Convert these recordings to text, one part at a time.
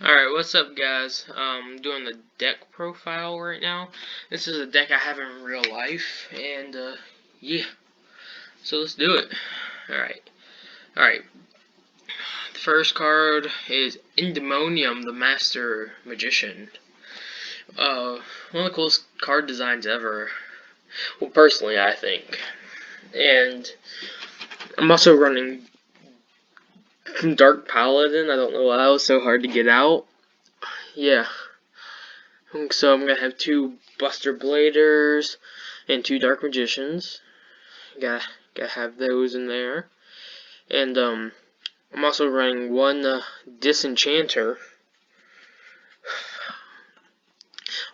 Alright, what's up guys? Doing the deck profile right now. This is a deck I have in real life, and yeah, so let's do it. Alright. The first card is Endymion, the Master Magician. One of the coolest card designs ever. Well, personally, I think. And I'm also running Dark Paladin. I don't know why it was so hard to get out. Yeah. So I'm gonna have two Buster Bladers and two Dark Magicians. Gotta have those in there. And I'm also running one Disenchanter.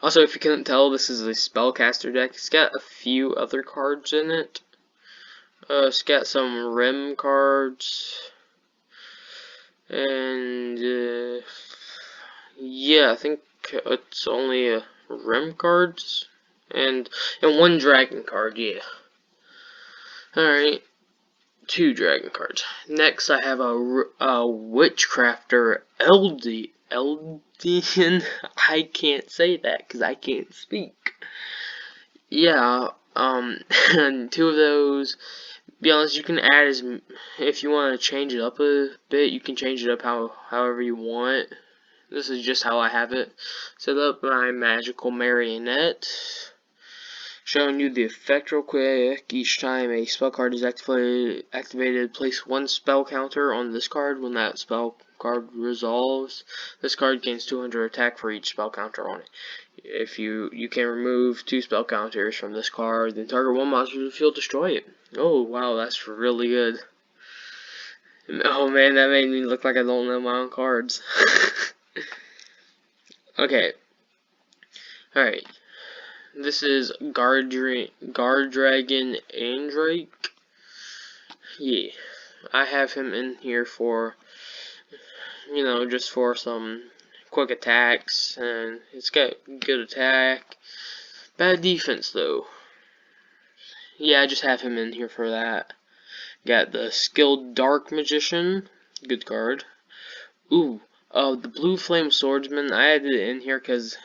Also, if you couldn't tell, this is a spellcaster deck. It's got a few other cards in it. It's got some Rim cards. And yeah, I think it's only Rim cards. And one Dragon card, yeah. Alright, two Dragon cards. Next, I have a Witchcrafter Endymion. I can't say that because I can't speak. Yeah, and two of those. Be honest, you can add if you want to change it up a bit, you can change it up however you want. This is just how I have it set up. My magical marionette. Showing you the effect real quick. Each time a spell card is activated, place one spell counter on this card. When that spell card resolves, this card gains 200 attack for each spell counter on it. If you can remove two spell counters from this card, then target one monster to field, destroy it. Oh wow, that's really good. Oh man, that made me look like I don't know my own cards. Okay. Alright. This is Guard Dragon Andrake. Yeah, I have him in here for, just for some quick attacks, and it's got good attack. Bad defense though. Yeah, I just have him in here for that. Got the Skilled Dark Magician, good card. Ooh, the Blue Flame Swordsman. I added it in here because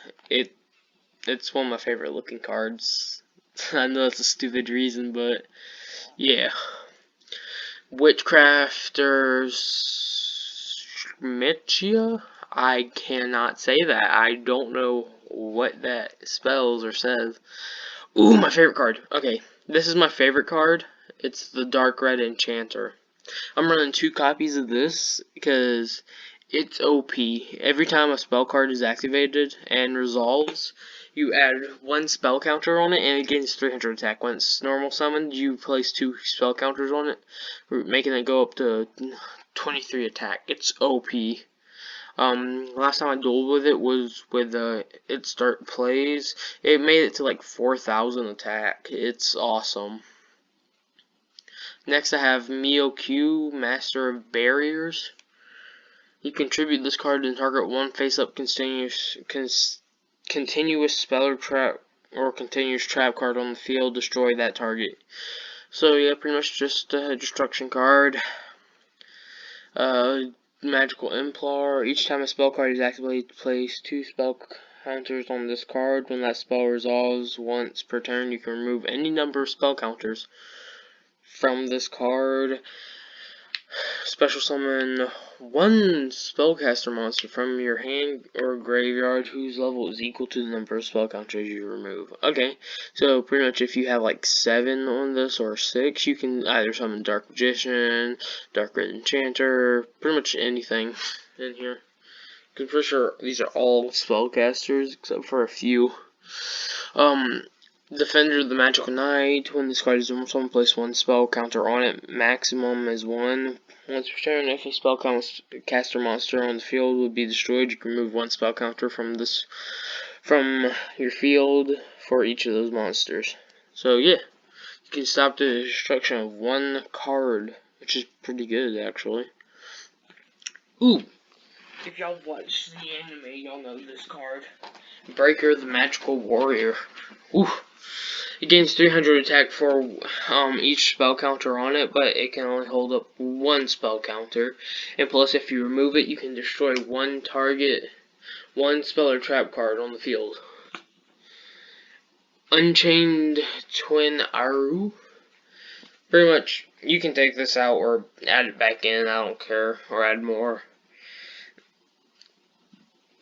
it's one of my favorite looking cards. I know it's a stupid reason, but yeah. Witchcrafters Schmitchia? I cannot say that. I don't know what that spells or says. Ooh, my favorite card. Okay, this is my favorite card. It's the Dark Red Enchanter. I'm running two copies of this because it's OP. Every time a spell card is activated and resolves, you add one spell counter on it and it gains 300 attack. When it's normal summoned, you place two spell counters on it, making it go up to 23 attack. It's OP. Last time I dueled with it was with its start plays. It made it to like 4,000 attack. It's awesome. Next I have Q, Master of Barriers. You contribute this card and target one face-up continuous spell or trap or continuous trap card on the field. Destroy that target. So yeah, pretty much just a destruction card. Magical Implar. Each time a spell card is activated, place two spell counters on this card. When that spell resolves once per turn, you can remove any number of spell counters from this card. Special summon one spellcaster monster from your hand or graveyard whose level is equal to the number of spell counters you remove. Okay, so pretty much if you have like 7 on this or 6, you can either summon Dark Magician, Dark Red Enchanter, pretty much anything in here. Because for sure these are all spellcasters except for a few. Defender of the Magical Knight. When this card is summoned, place one spell counter on it. Maximum is 1. Once per turn, if a spellcaster monster on the field would be destroyed, you can remove one spell counter from your field for each of those monsters. So yeah, you can stop the destruction of one card, which is pretty good actually. Ooh, if y'all watched the anime, y'all know this card. Breaker the Magical Warrior. Ooh. It gains 300 attack for each spell counter on it, but it can only hold up one spell counter. And plus, if you remove it, you can destroy one target, one spell or trap card on the field. Unchained Twin Aru. Pretty much, you can take this out or add it back in, I don't care, or add more.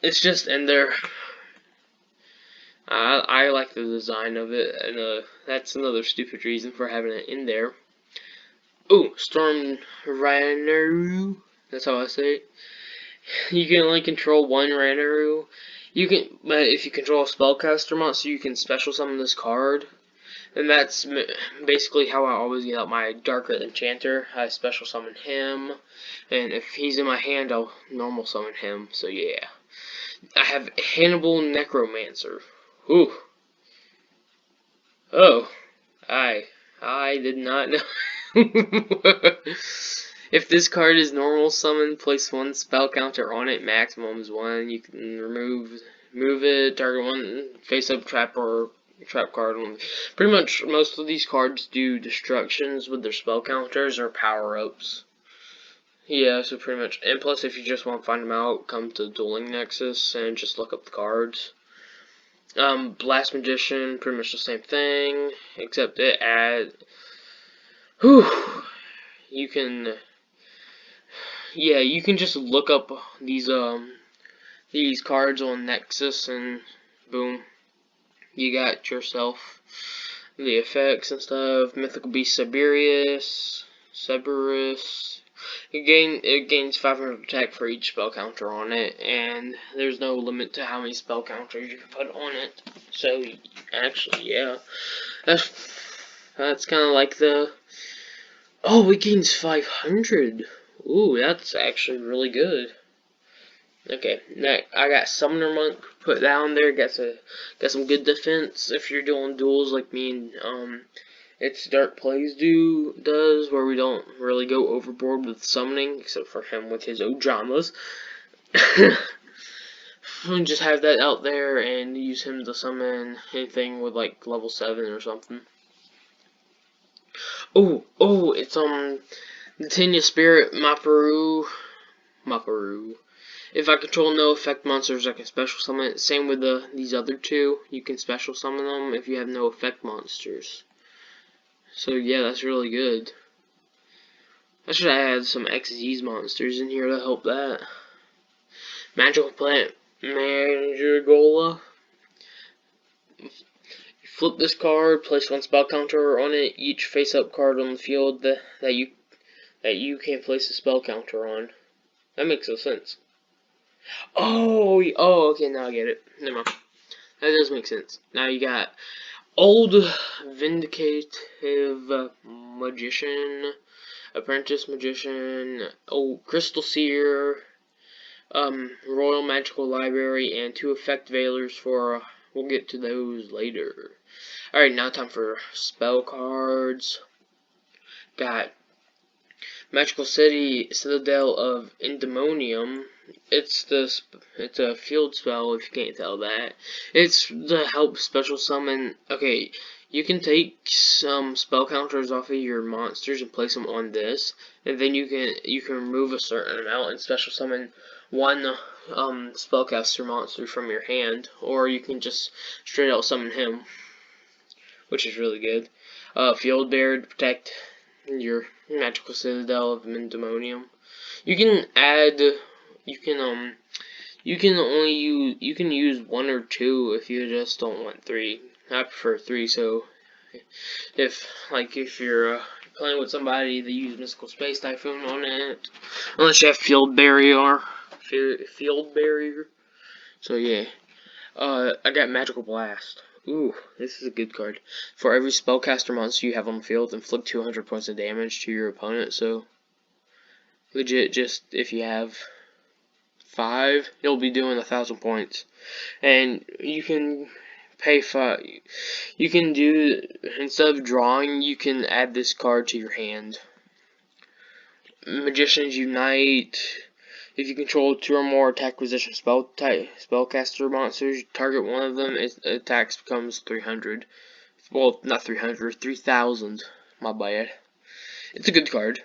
It's just in there. I like the design of it, and that's another stupid reason for having it in there. Ooh, Storm Ranaru. That's how I say it. You can only control one Ranaru. But if you control a spellcaster monster, you can special summon this card. And that's basically how I always get out my Darker Enchanter. I special summon him, and if he's in my hand, I'll normal summon him. So yeah. I have Hannibal Necromancer. Ooh. Oh. I did not know. If this card is normal summon, place one spell counter on it. Maximum is 1. You can move it, target one face up trap or trap card. Pretty much most of these cards do destructions with their spell counters or power ups. Yeah, so pretty much. And plus, if you just want to find them out, come to Dueling Nexus and just look up the cards. Blast Magician, pretty much the same thing, except it adds. You can. Yeah, you can just look up these cards on Nexus and boom, you got yourself the effects and stuff. Mythical Beast Cerberus. It gains 500 attack for each spell counter on it, and there's no limit to how many spell counters you can put on it. So actually, yeah, that's kind of like the. Oh, it gains 500. Ooh, that's actually really good. Okay, next I got Summoner Monk put down there. Got some good defense if you're doing duels like me and it's Dark Plays does, where we don't really go overboard with summoning, except for him with his Ojamas. We just have that out there and use him to summon anything with like level 7 or something. Oh, it's the Tanya Spirit Maparu. If I control no effect monsters, I can special summon it. Same with these other two. You can special summon them if you have no effect monsters. So yeah, that's really good. I should add some XZ monsters in here to help that. Magical Plant Mandragola. Flip this card, place one spell counter on it. Each face-up card on the field that you can place a spell counter on. That makes no sense. Oh, okay, now I get it. Never mind. That does make sense. Now you got Old Vindicative Magician, Apprentice Magician, Crystal Seer, Royal Magical Library, and 2 Effect Veilers for, we'll get to those later. Alright, now time for spell cards. Got Magical Citadel of Endymion. It's a field spell if you can't tell that. It's to help special summon. Okay, you can take some spell counters off of your monsters and place them on this, and then you can remove a certain amount and special summon one spellcaster monster from your hand, or you can just straight out summon him, which is really good. Field Bear to protect your Magical Citadel of Endymion. You can use 1 or 2 if you just don't want 3. I prefer 3, so if you're playing with somebody that use Mystical Space Typhoon on it, unless you have Field Barrier. So yeah. I got Magical Blast. Ooh, this is a good card. For every spellcaster monster you have on the field, inflict 200 points of damage to your opponent. So, legit, just if you have 5, you'll be doing 1,000 points. And you can pay 5. You can do, instead of drawing, you can add this card to your hand. Magicians Unite. If you control 2 or more attack position spellcaster monsters, target one of them, its attacks becomes 300. Well, not 300, 3,000. My bad. It's a good card.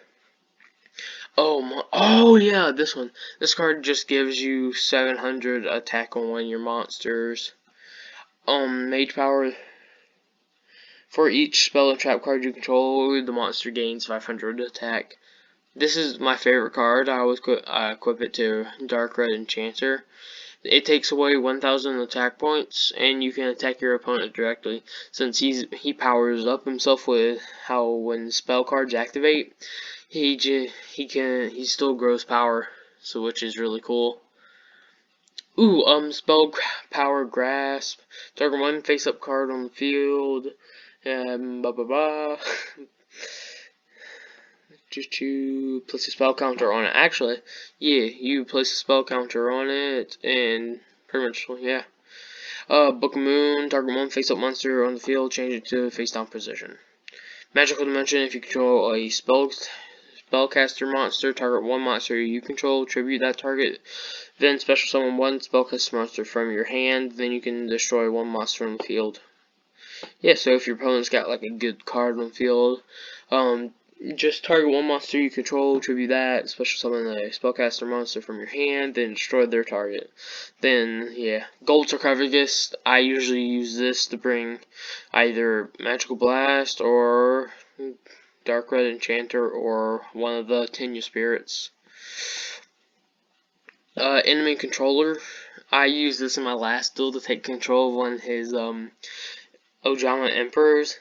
Oh yeah, this one. This card just gives you 700 attack on one of your monsters. Mage power. For each spell and trap card you control, the monster gains 500 attack. This is my favorite card. I always equip it to Dark Red Enchanter. It takes away 1,000 attack points, and you can attack your opponent directly. Since he powers up himself with how when spell cards activate, he still grows power, so which is really cool. Ooh, spell power grasp. Target one face-up card on the field. Blah blah blah. Just you place a spell counter on it. Actually, yeah, you place a spell counter on it, and pretty much, yeah. Book of Moon, target one face-up monster on the field, change it to face-down position. Magical Dimension, if you control a spellcaster monster, target one monster you control, tribute that target, then special summon one spellcaster monster from your hand, then you can destroy one monster on the field. Yeah, so if your opponent's got like a good card on the field, just target one monster you control, tribute that, special summon a spellcaster monster from your hand, then destroy their target. Then, yeah. Gold Sarcophagus, I usually use this to bring either Magical Blast or Dark Red Enchanter or one of the Tenya Spirits. Enemy Controller, I used this in my last duel to take control of one of his, Ojama Emperors.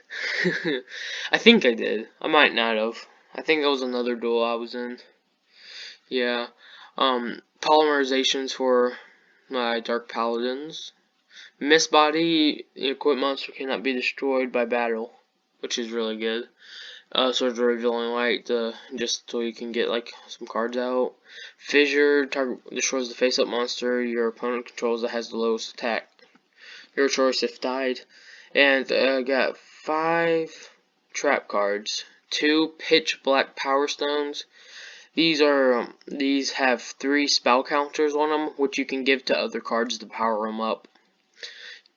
I think I did. I might not have. I think it was another duel I was in. Yeah. Polymerizations for my Dark Paladins. Mist Body, the equipped monster cannot be destroyed by battle, which is really good. Swords of Revealing Light, just so you can get like some cards out. Fissure, target destroys the face-up monster your opponent controls that has the lowest attack. Your choice if died. And I got 5 trap cards, 2 pitch black power stones. These have 3 spell counters on them, which you can give to other cards to power them up.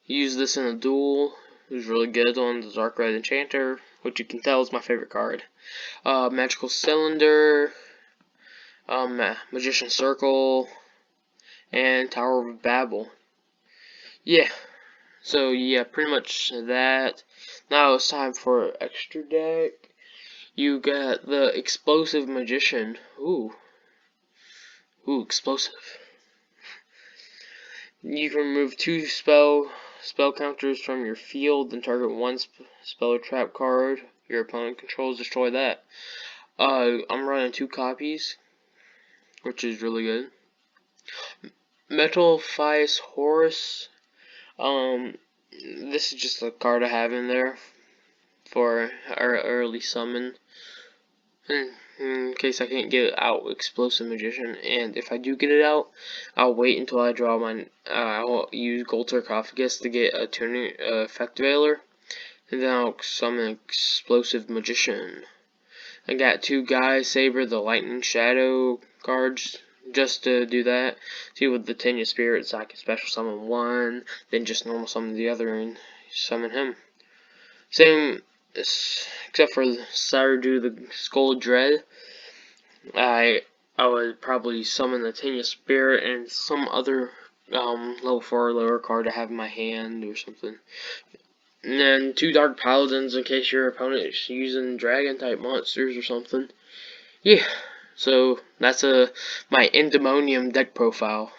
Use this in a duel. It was really good on the Dark Red Enchanter, which you can tell is my favorite card. Magical Cylinder, Magician Circle, and Tower of Babel. Yeah. So yeah, pretty much that. Now it's time for extra deck. You got the Explosive Magician. Ooh, explosive. You can remove 2 spell counters from your field and target one spell or trap card your opponent controls. Destroy that. I'm running 2 copies, which is really good. Metal Phias Horus. This is just a card I have in there for our early summon. In case I can't get out Explosive Magician, and if I do get it out, I'll wait until I draw my. I'll use Gold Sarcophagus to get a tuning effect veiler, and then I'll summon Explosive Magician. I got 2 Guy Saber, the Lightning Shadow cards, just to do that. See, with the Tenya Spirits, I can special summon one, then just normal summon the other and summon him. Same, except for Sardu, the Skull Dread. I would probably summon the Tenya Spirit and some other level 4 or lower card I have in my hand or something. And then 2 Dark Paladins in case your opponent is using dragon type monsters or something. Yeah, so that's my Endymion deck profile.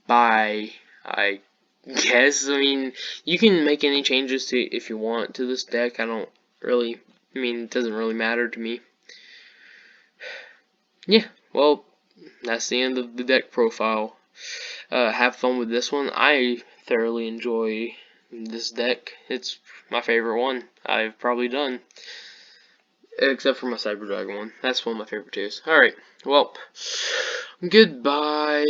Bye. I guess. I mean, you can make any changes to if you want to this deck. It doesn't really matter to me. Yeah, well, that's the end of the deck profile. Have fun with this one. I thoroughly enjoy this deck. It's my favorite one I've probably done. Except for my Cyber Dragon one. That's one of my favorite too. Alright, well, goodbye.